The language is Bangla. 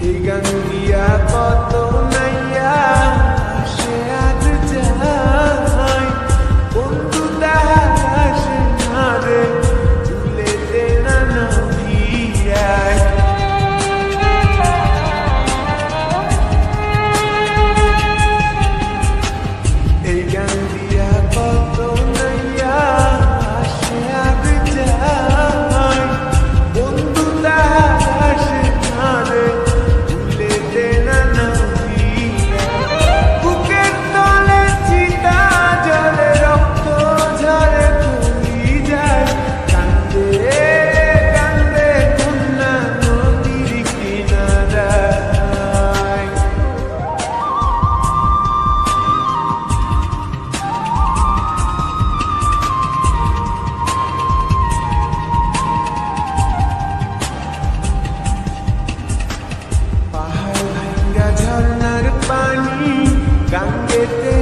এই গান দিয়া কত নাইয়া সে আজ যায় বন্ধু তাহার আসে না রে ভুলে দে না নদিয়ায়। এই গান দিয়া কত নাইয়া সে আজ যায় বন্ধু তাহার আসে না রে ভুলে দে না নদিয়ায়। বুকের তলে চিতা জলে রক্ত ঝরে কলি যায় কান্দে কান্দে কন্যা নদীর কিনারায়। পাহাড় ভাঙ্গা ঝর্ণার পানি গাঙ্গেতে